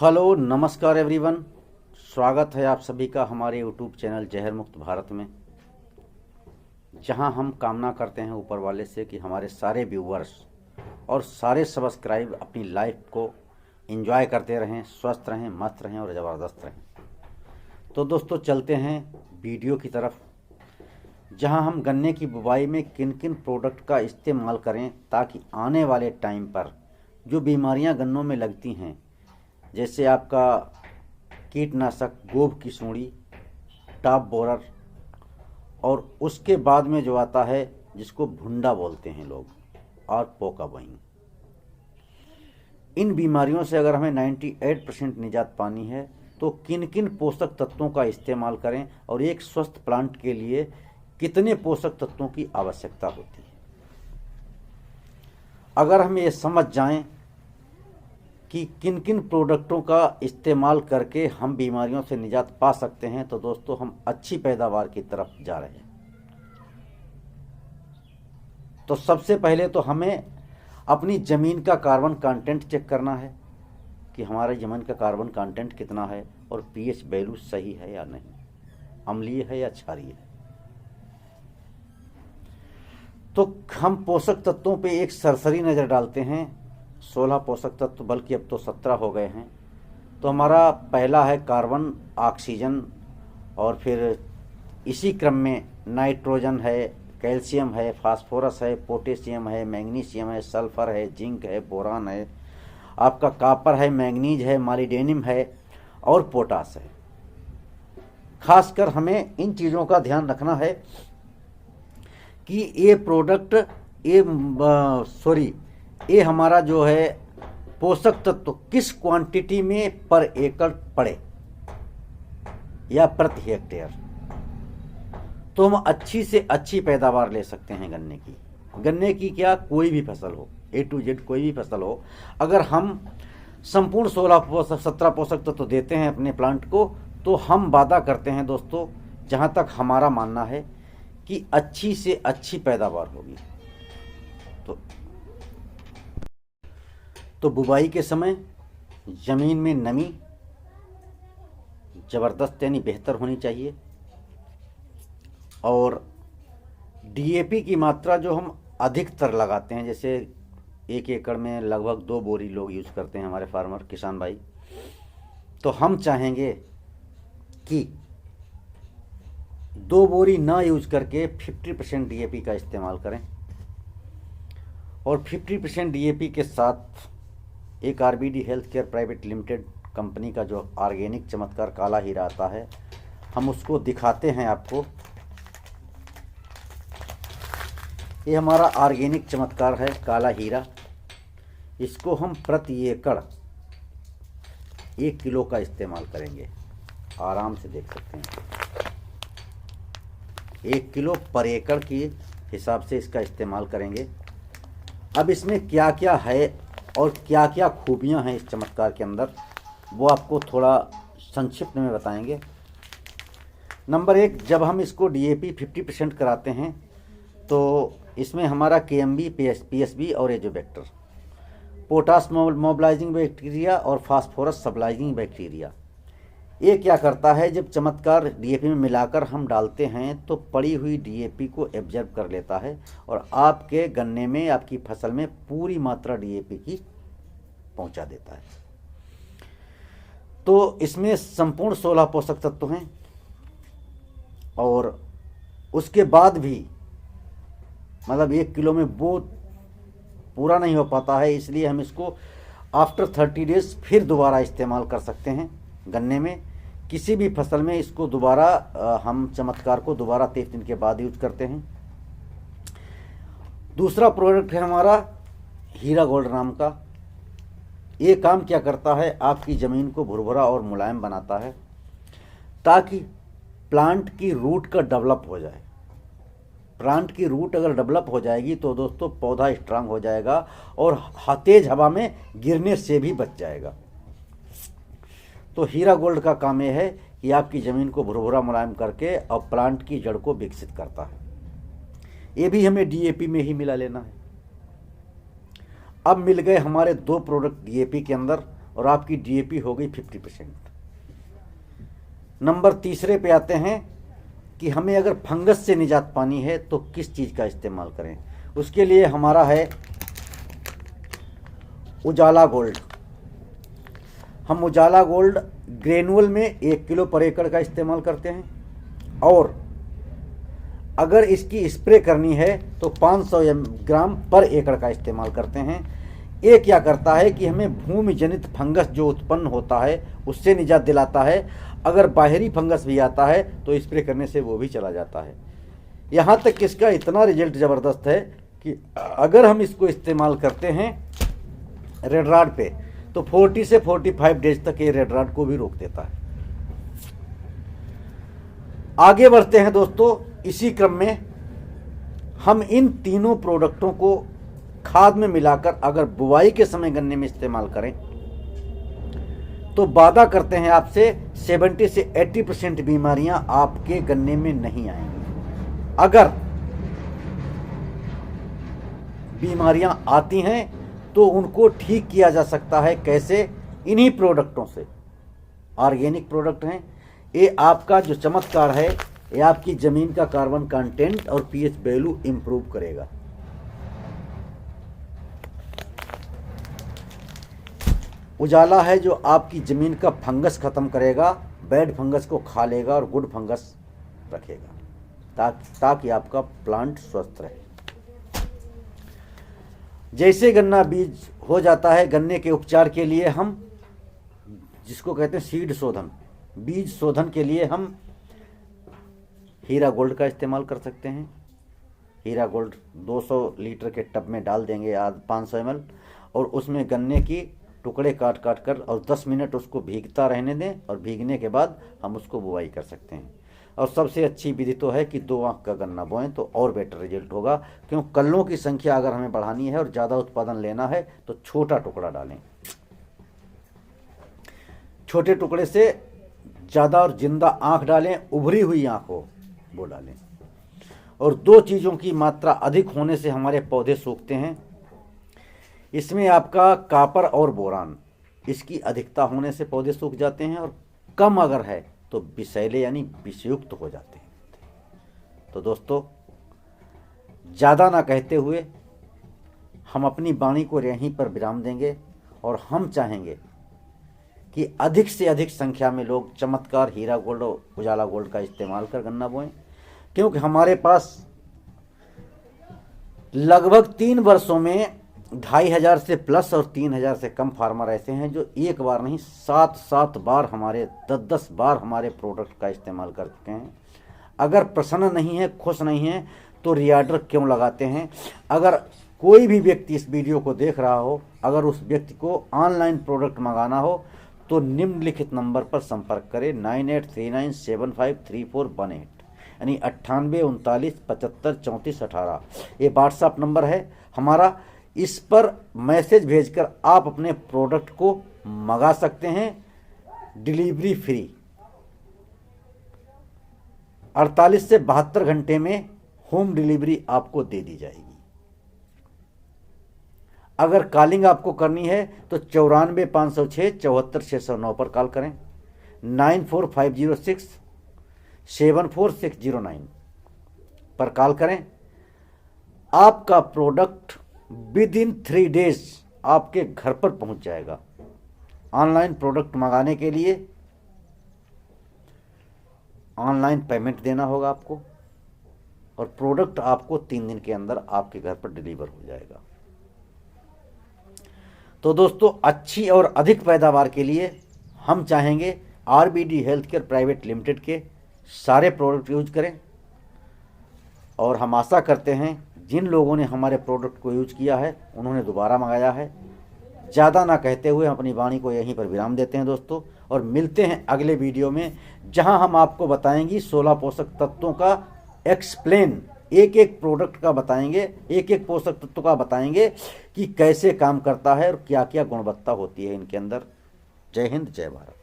Hello नमस्कार everyone. स्वागत है आप सभी का हमारे यूट्यूब चैनल जहर मुक्त भारत में, जहां हम कामना करते हैं ऊपर वाले से कि हमारे सारे व्यूवर्स और सारे सब्सक्राइब अपनी लाइफ को एंजॉय करते रहें, स्वस्थ रहें, मस्त रहें और ज़बरदस्त रहें। तो दोस्तों चलते हैं वीडियो की तरफ, जहां हम गन्ने की बुवाई में किन किन प्रोडक्ट का इस्तेमाल करें ताकि आने वाले टाइम पर जो बीमारियां गन्नों में लगती हैं, जैसे आपका कीटनाशक गोब की सूंडी, टॉप बोरर और उसके बाद में जो आता है जिसको भुंडा बोलते हैं लोग, और पोका बाइंग, इन बीमारियों से अगर हमें 98% निजात पानी है तो किन किन पोषक तत्वों का इस्तेमाल करें और एक स्वस्थ प्लांट के लिए कितने पोषक तत्वों की आवश्यकता होती है। अगर हम ये समझ जाएं कि किन किन प्रोडक्टों का इस्तेमाल करके हम बीमारियों से निजात पा सकते हैं, तो दोस्तों हम अच्छी पैदावार की तरफ जा रहे हैं। तो सबसे पहले तो हमें अपनी ज़मीन का कार्बन कंटेंट चेक करना है कि हमारी ज़मीन का कार्बन कंटेंट कितना है और पीएच वैल्यू सही है या नहीं, अम्लीय है या क्षारीय है। तो हम पोषक तत्वों पे एक सरसरी नज़र डालते हैं। 16 पोषक तत्व, बल्कि अब तो 17 हो गए हैं। तो हमारा पहला है कार्बन, ऑक्सीजन, और फिर इसी क्रम में नाइट्रोजन है, कैल्शियम है, फास्फोरस है, पोटेशियम है, मैग्नीशियम है, सल्फर है, जिंक है, बोरान है, आपका कॉपर है, मैंगनीज है, मॉलिब्डेनम है और पोटास है। खासकर हमें इन चीज़ों का ध्यान रखना है कि ये प्रोडक्ट ये हमारा जो है पोषक तत्व किस क्वांटिटी में पर एकड़ पड़े या प्रति हेक्टेयर, तो हम अच्छी से अच्छी पैदावार ले सकते हैं गन्ने की क्या कोई भी फसल हो, A to Z कोई भी फसल हो। अगर हम संपूर्ण 17 पोषक तत्व देते हैं अपने प्लांट को, तो हम वादा करते हैं दोस्तों, जहां तक हमारा मानना है कि अच्छी से अच्छी पैदावार होगी। तो बुवाई के समय ज़मीन में नमी ज़बरदस्त यानी बेहतर होनी चाहिए, और डीएपी की मात्रा जो हम अधिकतर लगाते हैं, जैसे 1 एकड़ में लगभग 2 बोरी लोग यूज़ करते हैं हमारे फार्मर किसान भाई, तो हम चाहेंगे कि 2 बोरी ना यूज करके 50% डीएपी का इस्तेमाल करें, और 50% डीएपी के साथ एक RBD health care private limited company का जो ऑर्गेनिक चमत्कार काला हीरा आता है, हम उसको दिखाते हैं आपको। ये हमारा ऑर्गेनिक चमत्कार है काला हीरा। इसको हम प्रति एकड़ 1 किलो का इस्तेमाल करेंगे, आराम से देख सकते हैं। 1 किलो पर एकड़ के हिसाब से इसका इस्तेमाल करेंगे। अब इसमें क्या क्या है और क्या क्या खूबियां हैं इस चमत्कार के अंदर, वो आपको थोड़ा संक्षिप्त में बताएंगे। नंबर 1, जब हम इसको डीएपी 50% कराते हैं तो इसमें हमारा केएमबी, पीएसबी और एजोबैक्टर, पोटास मोबिलाइजिंग बैक्टीरिया और फास्फोरस सबलाइजिंग बैक्टीरिया, ये क्या करता है, जब चमत्कार डीएपी में मिलाकर हम डालते हैं तो पड़ी हुई डीएपी को एब्जर्व कर लेता है और आपके गन्ने में, आपकी फसल में पूरी मात्रा डीएपी की पहुंचा देता है। तो इसमें संपूर्ण 16 पोषक तत्व हैं, और उसके बाद भी मतलब 1 किलो में वो पूरा नहीं हो पाता है, इसलिए हम इसको आफ्टर 30 डेज फिर दोबारा इस्तेमाल कर सकते हैं गन्ने में। किसी भी फसल में इसको दोबारा हम चमत्कार को दोबारा 30 दिन के बाद यूज करते हैं। दूसरा प्रोडक्ट है हमारा हीरा गोल्ड नाम का। ये काम क्या करता है, आपकी ज़मीन को भुरभुरा और मुलायम बनाता है ताकि प्लांट की रूट का डेवलप हो जाए। प्लांट की रूट अगर डेवलप हो जाएगी तो दोस्तों पौधा स्ट्रांग हो जाएगा और तेज हवा में गिरने से भी बच जाएगा। तो हीरा गोल्ड का काम यह है कि आपकी ज़मीन को भुरभुरा मुलायम करके और प्लांट की जड़ को विकसित करता है। ये भी हमें डीएपी में ही मिला लेना है। अब मिल गए हमारे 2 प्रोडक्ट डीएपी के अंदर, और आपकी डीएपी हो गई 50%। नंबर तीसरे पे आते हैं कि हमें अगर फंगस से निजात पानी है तो किस चीज़ का इस्तेमाल करें। उसके लिए हमारा है उजाला गोल्ड। हम उजाला गोल्ड ग्रेनुअल में 1 किलो पर एकड़ का इस्तेमाल करते हैं, और अगर इसकी स्प्रे करनी है तो 500 ग्राम पर एकड़ का इस्तेमाल करते हैं। ये क्या करता है कि हमें भूमि जनित फंगस जो उत्पन्न होता है उससे निजात दिलाता है। अगर बाहरी फंगस भी आता है तो स्प्रे करने से वो भी चला जाता है। यहाँ तक कि इसका इतना रिजल्ट ज़बरदस्त है कि अगर हम इसको इस्तेमाल करते हैं रेड रॉड पे तो 40 से 45 डेज तक ये रेड रॉड को भी रोक देता है। आगे बढ़ते हैं दोस्तों। इसी क्रम में हम इन तीनों प्रोडक्टों को खाद में मिलाकर अगर बुवाई के समय गन्ने में इस्तेमाल करें तो वादा करते हैं आपसे 70 से 80% बीमारियां आपके गन्ने में नहीं आएंगी। अगर बीमारियां आती हैं तो उनको ठीक किया जा सकता है। कैसे? इन्हीं प्रोडक्टों से। ऑर्गेनिक प्रोडक्ट हैं ये। आपका जो चमत्कार है ये आपकी ज़मीन का कार्बन कंटेंट और पीएच वैल्यू इंप्रूव करेगा। उजाला है जो आपकी ज़मीन का फंगस ख़त्म करेगा, बैड फंगस को खा लेगा और गुड फंगस रखेगा ताकि आपका प्लांट स्वस्थ रहे। जैसे गन्ना बीज हो जाता है, गन्ने के उपचार के लिए हम जिसको कहते हैं सीड शोधन, बीज शोधन के लिए हम हीरा गोल्ड का इस्तेमाल कर सकते हैं। हीरा गोल्ड 200 लीटर के टब में डाल देंगे 500 ml, और उसमें गन्ने की टुकड़े काट काट कर और 10 मिनट उसको भीगता रहने दें, और भीगने के बाद हम उसको बुवाई कर सकते हैं। और सबसे अच्छी विधि तो है कि 2 आंख का गन्ना बोएं तो और बेटर रिजल्ट होगा, क्योंकि कल्लों की संख्या अगर हमें बढ़ानी है और ज़्यादा उत्पादन लेना है तो छोटा टुकड़ा डालें। छोटे टुकड़े से ज़्यादा और जिंदा आंख डालें, उभरी हुई आंख हो वो डालें। और 2 चीज़ों की मात्रा अधिक होने से हमारे पौधे सूखते हैं। इसमें आपका कापर और बोरान, इसकी अधिकता होने से पौधे सूख जाते हैं, और कम अगर है तो विषैले यानी विषयुक्त हो जाते हैं। तो दोस्तों ज़्यादा ना कहते हुए हम अपनी वाणी को यहीं पर विराम देंगे, और हम चाहेंगे कि अधिक से अधिक संख्या में लोग चमत्कार हीरा गोल्ड और उजाला गोल्ड का इस्तेमाल कर गन्ना बोएं, क्योंकि हमारे पास लगभग 3 वर्षों में 2500 से प्लस और 3000 से कम फार्मर ऐसे हैं जो एक बार नहीं 7-7 बार हमारे 10-10 बार हमारे प्रोडक्ट का इस्तेमाल कर चुके हैं। अगर प्रसन्न नहीं है, खुश नहीं है, तो रीऑर्डर क्यों लगाते हैं? अगर कोई भी व्यक्ति इस वीडियो को देख रहा हो, अगर उस व्यक्ति को ऑनलाइन प्रोडक्ट मंगाना हो तो निम्नलिखित नंबर पर संपर्क करें 9839753418, यानी 98 39 75 34 18। ये व्हाट्सएप नंबर है हमारा। इस पर मैसेज भेजकर आप अपने प्रोडक्ट को मंगा सकते हैं, डिलीवरी फ्री। 48 से 72 घंटे में होम डिलीवरी आपको दे दी जाएगी। अगर कॉलिंग आपको करनी है तो 94 506 74 609 पर कॉल करें, 94506 74609 पर कॉल करें। आपका प्रोडक्ट विद इन 3 डेज आपके घर पर पहुंच जाएगा। ऑनलाइन प्रोडक्ट मंगाने के लिए ऑनलाइन पेमेंट देना होगा आपको, और प्रोडक्ट आपको 3 दिन के अंदर आपके घर पर डिलीवर हो जाएगा। तो दोस्तों अच्छी और अधिक पैदावार के लिए हम चाहेंगे RBD health care private limited के सारे प्रोडक्ट यूज करें, और हम आशा करते हैं जिन लोगों ने हमारे प्रोडक्ट को यूज किया है उन्होंने दोबारा मंगाया है। ज़्यादा ना कहते हुए हम अपनी वाणी को यहीं पर विराम देते हैं दोस्तों, और मिलते हैं अगले वीडियो में, जहां हम आपको बताएंगे 16 पोषक तत्वों का एक्सप्लेन, एक एक प्रोडक्ट का बताएंगे, एक एक पोषक तत्व का बताएंगे कि कैसे काम करता है और क्या क्या गुणवत्ता होती है इनके अंदर। जय हिंद, जय भारत।